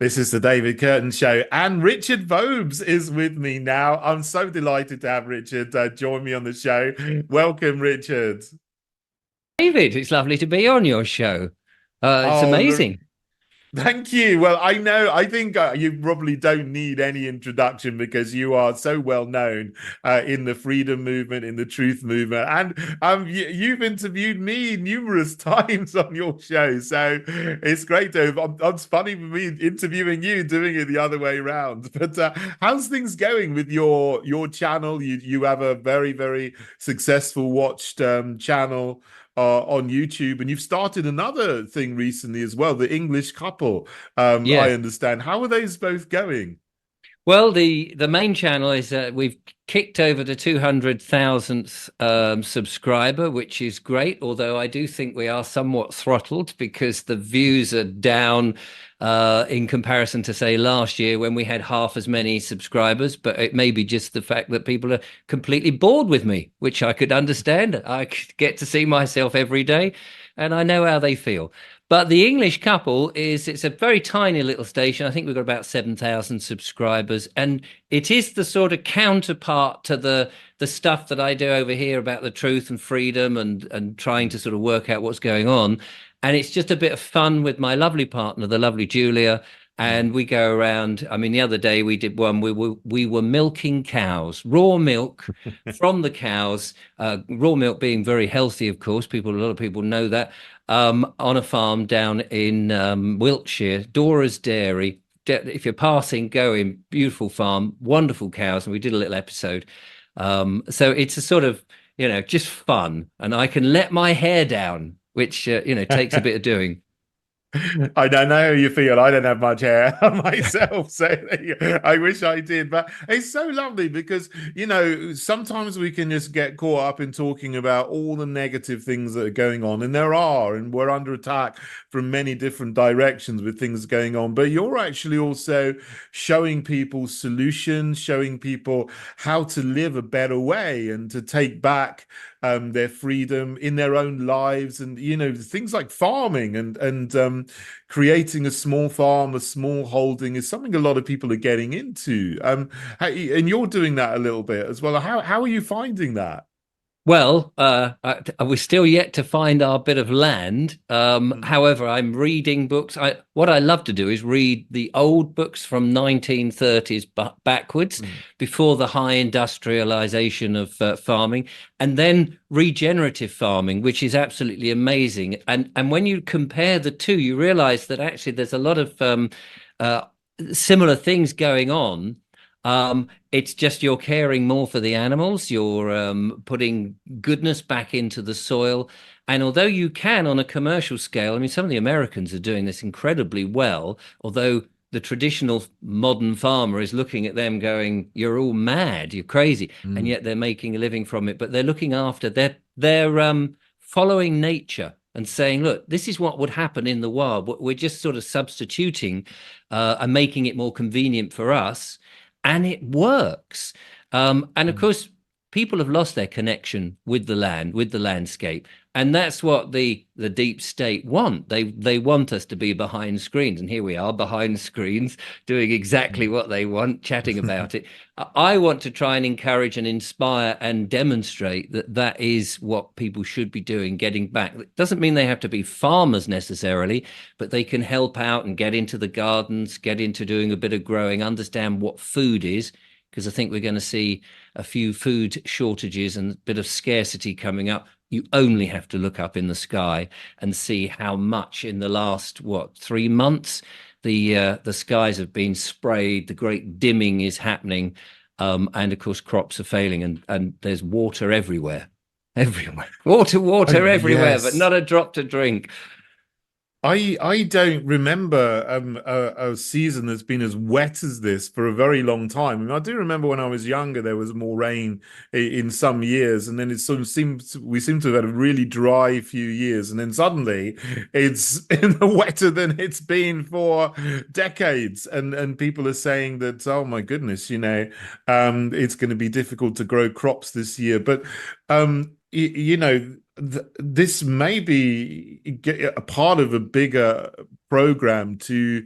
This is the David Kurten Show, and Richard Vobes is with me now. I'm so delighted to have Richard join me on the show. Welcome, Richard. David, it's lovely to be on your show. It's Oh, amazing. thank you. Well, I know, I think you probably don't need any introduction because you are so well known in the freedom movement, in the truth movement. And you've interviewed me numerous times on your show. So it's great to it's funny for me interviewing you, doing it the other way around. But how's things going with your channel? You have a very, very successful watched channel on YouTube, and you've started another thing recently as well, the English couple. I Yeah. understand. How are those both going? Well, the main channel is we've kicked over the 200,000th subscriber, which is great. Although I do think we are somewhat throttled because the views are down in comparison to, say, last year when we had half as many subscribers. But it may be just the fact that people are completely bored with me, which I could understand. I get to see myself every day, and I know how they feel. But the English couple it's a very tiny little station. I think we've got about 7,000 subscribers. And it is the sort of counterpart to the stuff that I do over here about the truth and freedom and trying to sort of work out what's going on. And it's just a bit of fun with my lovely partner, the lovely Julia. And we go around. I mean, the other day we did one. We were milking cows, raw milk from the cows. Raw milk being very healthy, of course. A lot of people know that on a farm down in Wiltshire, Dora's Dairy. If you're passing, go in. Beautiful farm, wonderful cows, and we did a little episode. So it's a sort of just fun, and I can let my hair down, which takes a bit of doing. I don't know how you feel. I don't have much hair myself, so I wish I did. But it's so lovely because, sometimes we can just get caught up in talking about all the negative things that are going on, and there are, and we're under attack from many different directions with things going on. But you're actually also showing people solutions, showing people how to live a better way and to take back their freedom in their own lives, and things like farming and creating a small farm, a small holding is something a lot of people are getting into. And you're doing that a little bit as well. How are you finding that? Well, we're still yet to find our bit of land. Mm, However, I'm reading books. What I love to do is read the old books from 1930s backwards, mm, before the high industrialization of farming, and then regenerative farming, which is absolutely amazing. And when you compare the two, you realize that actually there's a lot of uh, similar things going on. It's just you're caring more for the animals, you're putting goodness back into the soil. And although you can on a commercial scale, I mean, some of the Americans are doing this incredibly well, although the traditional modern farmer is looking at them going, "You're all mad, you're crazy," and mm, yet they're making a living from it. But they're looking after, they're following nature and saying, "Look, this is what would happen in the wild. But we're just sort of substituting and making it more convenient for us." And it works. And of mm. course, people have lost their connection with the land, with the landscape, and that's what the deep state want. They want us to be behind screens, and here we are behind screens doing exactly what they want, chatting about it. I want to try and encourage and inspire and demonstrate that that is what people should be doing, getting back. It doesn't mean they have to be farmers necessarily, but they can help out and get into the gardens, get into doing a bit of growing, understand what food is, because I think we're going to see a few food shortages and a bit of scarcity coming up. You only have to look up in the sky and see how much in the last, what, 3 months, the skies have been sprayed. The great dimming is happening, and of course crops are failing, and there's water everywhere, everywhere, Oh, water everywhere, but yes. not a drop to drink. I don't remember a season that's been as wet as this for a very long time. I mean, I do remember when I was younger, there was more rain in some years, and then it sort of seems we seem to have had a really dry few years, and then suddenly it's wetter than it's been for decades, and people are saying that, oh my goodness, it's going to be difficult to grow crops this year, but this may be a part of a bigger program to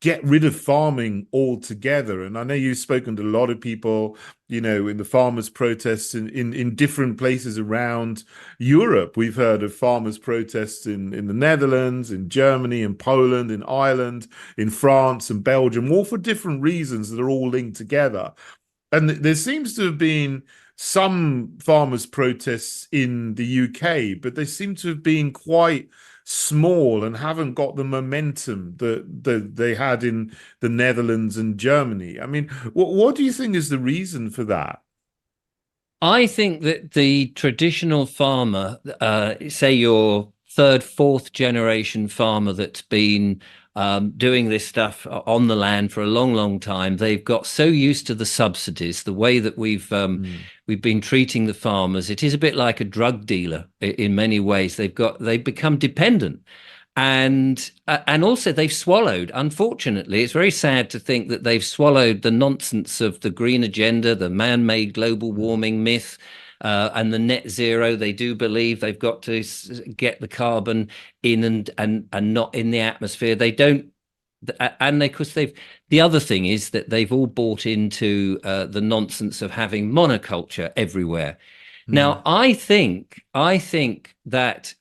get rid of farming altogether. And I know you've spoken to a lot of people, in the farmers' protests in different places around Europe. We've heard of farmers' protests in the Netherlands, in Germany, in Poland, in Ireland, in France and Belgium, all for different reasons that are all linked together. And there seems to have been some farmers' protests in the UK, but they seem to have been quite small and haven't got the momentum that they had in the Netherlands and Germany. I mean, what do you think is the reason for that? I think that the traditional farmer, say your third, fourth generation farmer that's been doing this stuff on the land for a long, long time, they've got so used to the subsidies, the way that Mm, we've been treating the farmers. It is a bit like a drug dealer in many ways. They've become dependent. And also they've swallowed, unfortunately, it's very sad to think that they've swallowed the nonsense of the green agenda, the man-made global mm, warming myth, and the net zero. They do believe they've got to get the carbon in and not in the atmosphere. They don't, and of course they've. The other thing is that they've all bought into the nonsense of having monoculture everywhere. mm, Now, I think that,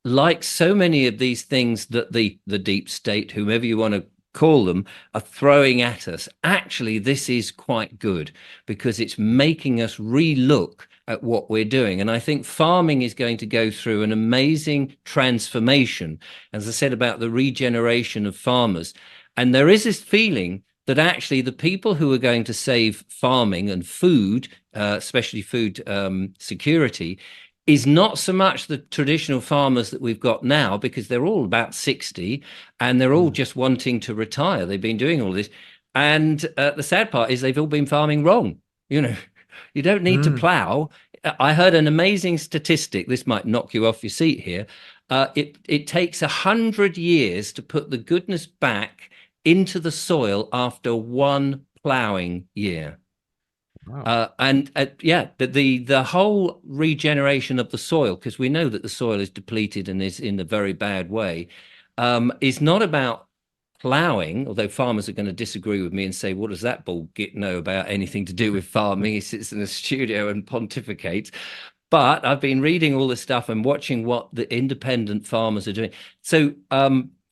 like so many of these things that the deep state, whomever you want to call them, are throwing at us, actually, this is quite good because it's making us relook at what we're doing. And I think farming is going to go through an amazing transformation, as I said, about the regeneration of farmers. And there is this feeling that actually the people who are going to save farming and food, especially food security, is not so much the traditional farmers that we've got now, because they're all about 60 and they're all mm, just wanting to retire. They've been doing all this. And the sad part is they've all been farming wrong. You know, you don't need to mm. plow. I heard an amazing statistic. This might knock you off your seat here. It takes 100 years to put the goodness back into the soil after one plowing year. Wow. And yeah, the whole regeneration of the soil, because we know that the soil is depleted and is in a very bad way, is not about ploughing. Although farmers are going to disagree with me and say, "What does that bull git know about anything to do with farming?" He sits in a studio and pontificates. But I've been reading all this stuff and watching what the independent farmers are doing. So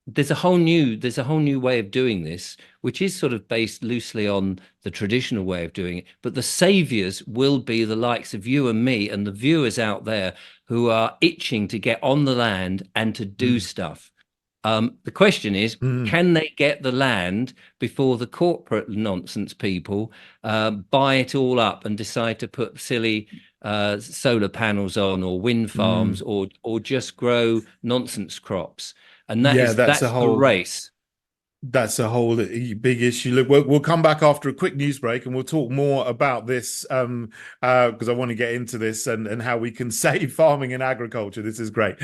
there's a whole new way of doing this, which is sort of based loosely on the traditional way of doing it. But the saviors will be the likes of you and me and the viewers out there who are itching to get on the land and to do Mm, stuff. The question is, mm. can they get the land before the corporate nonsense people buy it all up and decide to put silly solar panels on, or wind farms, Mm. or just grow nonsense crops? And that Yeah, is that's the race. that's a whole big issue. Look, we'll come back after a quick news break and we'll talk more about this because I want to get into this and how we can save farming and agriculture. This is great.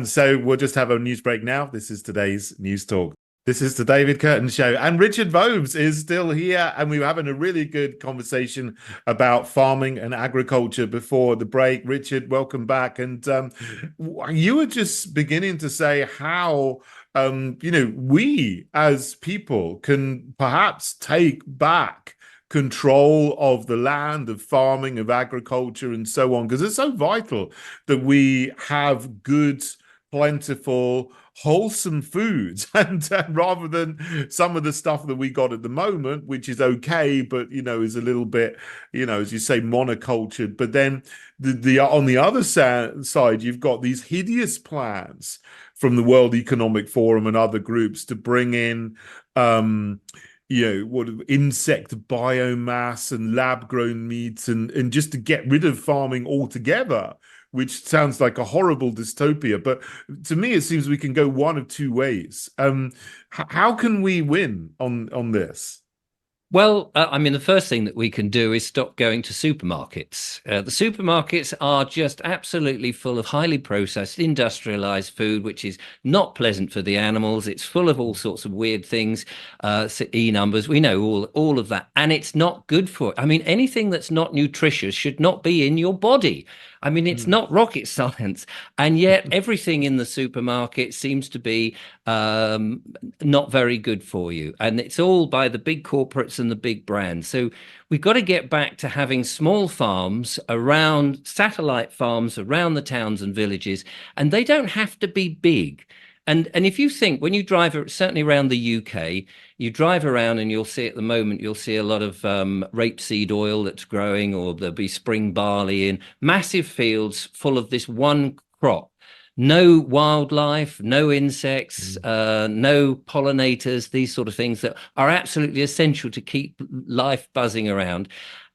So we'll just have a news break now. This is today's News Talk. This is the David Kurten Show, and Richard Vobes is still here, and we were having a really good conversation about farming and agriculture before the break. Richard, welcome back. And you were just beginning to say how we as people can perhaps take back control of the land, of farming, of agriculture, and so on, because it's so vital that we have good, plentiful, wholesome foods, and rather than some of the stuff that we got at the moment, which is okay, but is a little bit, as you say, monocultured. But then the on the other side, you've got these hideous plans from the World Economic Forum and other groups to bring in what insect biomass and lab grown meats and just to get rid of farming altogether, which sounds like a horrible dystopia. But to me, it seems we can go one of two ways. How can we win on this? Well, I mean, the first thing that we can do is stop going to supermarkets. The supermarkets are just absolutely full of highly processed, industrialized food, which is not pleasant for the animals. It's full of all sorts of weird things, E numbers. We know all of that, and it's not good for it. I mean, anything that's not nutritious should not be in your body. I mean, it's Mm. not rocket science, and yet everything in the supermarket seems to be um, not very good for you. And it's all by the big corporates and the big brands. So we've got to get back to having small farms around, satellite farms around the towns and villages, and they don't have to be big. And if you think when you drive, certainly around the UK, you drive around and you'll see at the moment, you'll see a lot of rapeseed oil that's growing, or there'll be spring barley in massive fields full of this one crop. No wildlife, no insects, Mm. no pollinators, these sort of things that are absolutely essential to keep life buzzing around.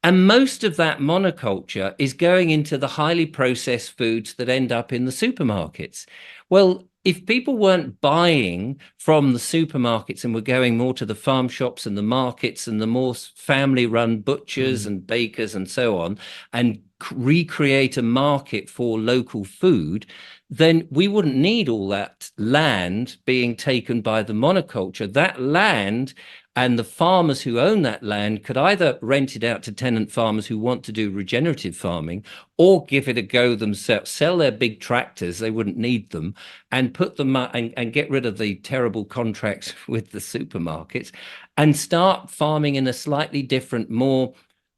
And most of that monoculture is going into the highly processed foods that end up in the supermarkets. Well, if people weren't buying from the supermarkets and were going more to the farm shops and the markets and the more family run butchers Mm. and bakers and so on, and recreate a market for local food, then we wouldn't need all that land being taken by the monoculture. That land and the farmers who own that land could either rent it out to tenant farmers who want to do regenerative farming, or give it a go themselves, sell their big tractors, they wouldn't need them, and put them and get rid of the terrible contracts with the supermarkets, and start farming in a slightly different, more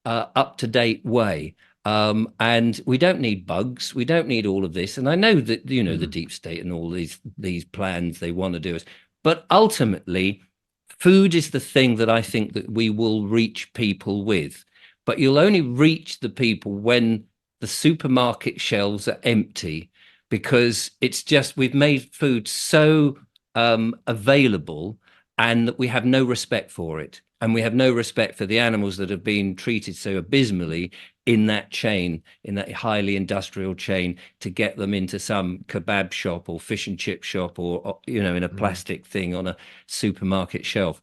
up-to-date way. And we don't need bugs. We don't need all of this. And I know that, you know, the Mm. deep state and all these plans they want to do us, but ultimately, food is the thing that I think that we will reach people with. But you'll only reach the people when the supermarket shelves are empty, because it's just we've made food so available, and that we have no respect for it. And we have no respect for the animals that have been treated so abysmally in that chain, in that highly industrial chain, to get them into some kebab shop or fish and chip shop, or you know, in a Mm. plastic thing on a supermarket shelf.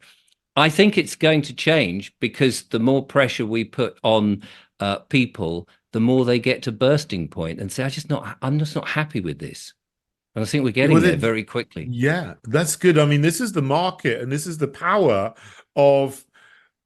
I think it's going to change, because the more pressure we put on people, the more they get to bursting point and say, I'm just not happy with this. And I think we're Well, getting there very quickly. yeah, that's good. I mean, this is the market, and this is the power of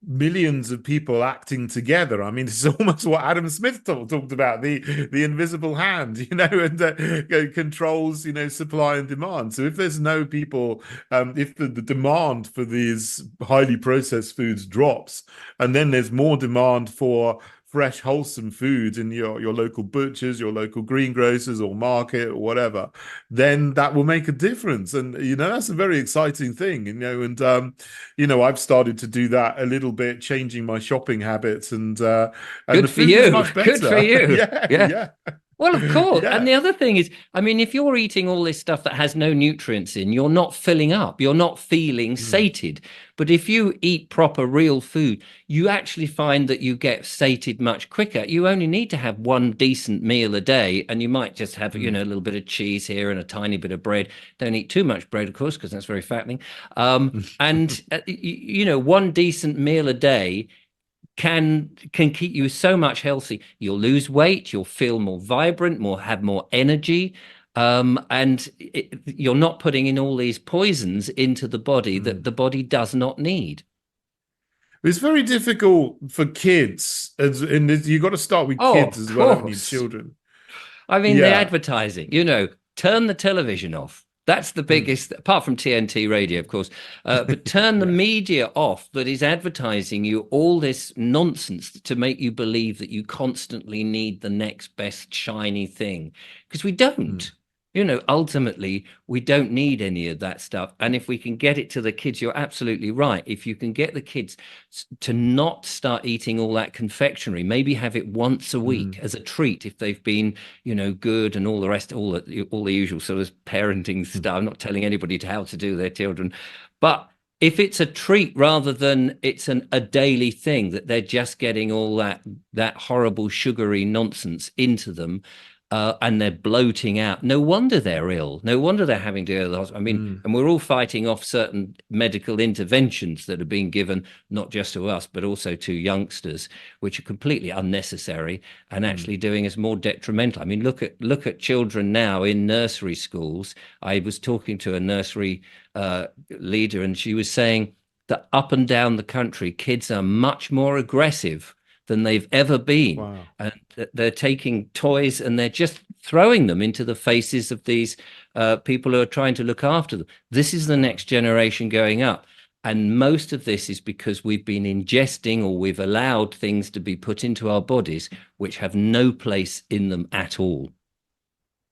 millions of people acting together. I mean, it's almost what Adam Smith talked about, the invisible hand, you know, and controls, you know, supply and demand. So if there's no people, if the demand for these highly processed foods drops, and then there's more demand for fresh, wholesome food in your local butchers, your local greengrocers or market or whatever, then that will make a difference. And you know, that's a very exciting thing, you know. And you know, I've started to do that a little bit, changing my shopping habits, and the Good for food is you. much Good for better. you. Yeah, Yeah. yeah, Well, of course. And yeah. the other thing is, I mean, if you're eating all this stuff that has no nutrients in, you're not filling up, you're not feeling Mm. sated. But if you eat proper, real food, you actually find that you get sated much quicker. You only need to have one decent meal a day, and you might just have, you Mm. know, a little bit of cheese here and a tiny bit of bread. Don't eat too much bread, of course, because that's very fattening. And, you know, one decent meal a day can keep you so much healthy. You'll lose weight, you'll feel more vibrant, have more energy, and you're not putting in all these poisons into the body that Mm. the body does not need. It's very difficult for kids, and you got to start with Oh, kids of as well, haven't you? course. Children. I mean, the Yeah. advertising, you know, turn the television off. That's the Mm. biggest, apart from TNT radio, of course. But turn the Yeah. media off that is advertising you all this nonsense to make you believe that you constantly need the next best shiny thing. Because we Mm. don't. You know, ultimately, we don't need any of that stuff. And if we can get it to the kids, you're absolutely right. If you can get the kids to not start eating all that confectionery, maybe have it once a week Mm. as a treat if they've been, you know, good and all the rest, all the usual sort of parenting Mm. stuff. I'm not telling anybody how to do their children, but if it's a treat rather than it's a daily thing that they're just getting all that horrible sugary nonsense into them, and they're bloating out. No wonder they're ill. No wonder they're having to go to the hospital. I mean, Mm, and we're all fighting off certain medical interventions that are being given, not just to us, but also to youngsters, which are completely unnecessary and mm. actually doing us more detrimental. I mean, look at children now in nursery schools. I was talking to a nursery leader, and she was saying that up and down the country, kids are much more aggressive than they've ever been. Wow. And they're taking toys and they're just throwing them into the faces of these people who are trying to look after them. This is the Wow. next generation going up. And most of this is because we've been ingesting, or we've allowed things to be put into our bodies which have no place in them at all.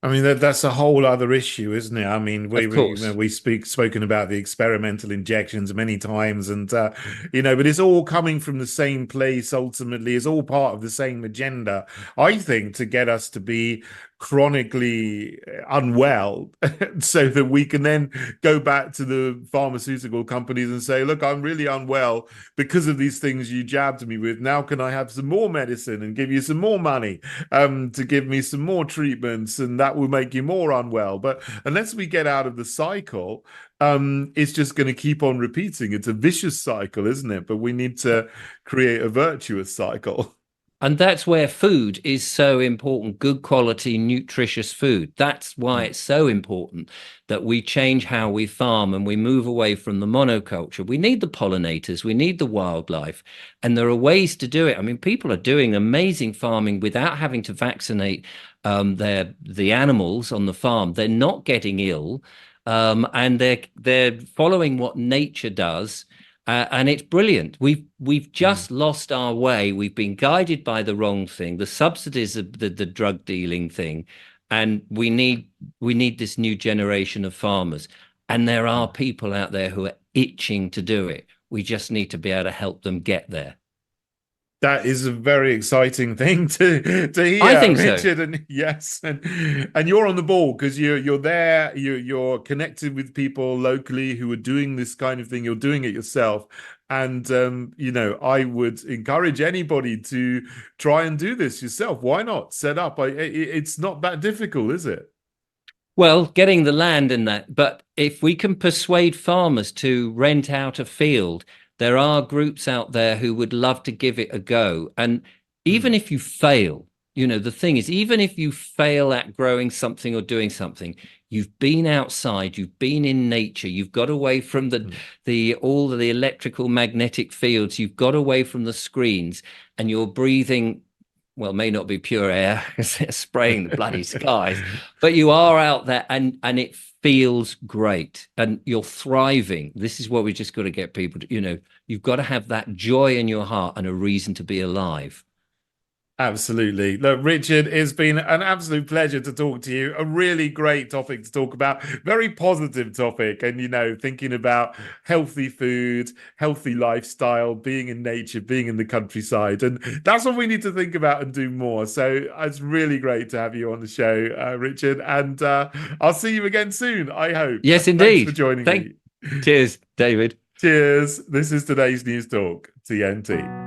I mean that's a whole other issue, isn't it? I mean, we Of we you know, course. we spoken about the experimental injections many times, and but it's all coming from the same place. Ultimately, it's all part of the same agenda. I think to get us to be chronically unwell, so that we can then go back to the pharmaceutical companies and say, "Look, I'm really unwell because of these things you jabbed me with. Now, can I have some more medicine and give you some more money?" To give me some more treatments, and that will make you more unwell. But unless we get out of the cycle, it's just going to keep on repeating. It's a vicious cycle, isn't it? But we need to create a virtuous cycle. And that's where food is so important, good quality, nutritious food. That's why it's so important that we change how we farm and we move away from the monoculture. We need the pollinators, we need the wildlife, and there are ways to do it. I mean, people are doing amazing farming without having to vaccinate the animals on the farm. They're not getting ill, and they're following what nature does, and it's brilliant. We've Mm. just lost our way. We've been guided by the wrong thing, the subsidies of the drug dealing thing, and we need this new generation of farmers. And there are people out there who are itching to do it. We just need to be able to help them get there. That is a very exciting thing to I hear, think so. Richard. And yes, and you're on the ball because you're there. You're connected with people locally who are doing this kind of thing. You're doing it yourself, and I would encourage anybody to try and do this yourself. Why not set up? It's not that difficult, is it? Well, getting the land in that, but if we can persuade farmers to rent out a field, there are groups out there who would love to give it a go. And even Mm, if you fail, the thing is, even if you fail at growing something or doing something, you've been outside, you've been in nature, you've got away from mm. the all the electrical magnetic fields, you've got away from the screens, and you're breathing, well, may not be pure air because they're spraying the bloody skies, but you are out there, and it feels great and you're thriving. This is what we just got to get people to, you've got to have that joy in your heart and a reason to be alive. Absolutely. Look, Richard, it's been an absolute pleasure to talk to you. A really great topic to talk about. Very positive topic. And, thinking about healthy food, healthy lifestyle, being in nature, being in the countryside. And that's what we need to think about and do more. So it's really great to have you on the show, Richard. And I'll see you again soon, I hope. Yes, Thanks for indeed. joining me. Cheers, David. Cheers. This is today's News Talk, TNT.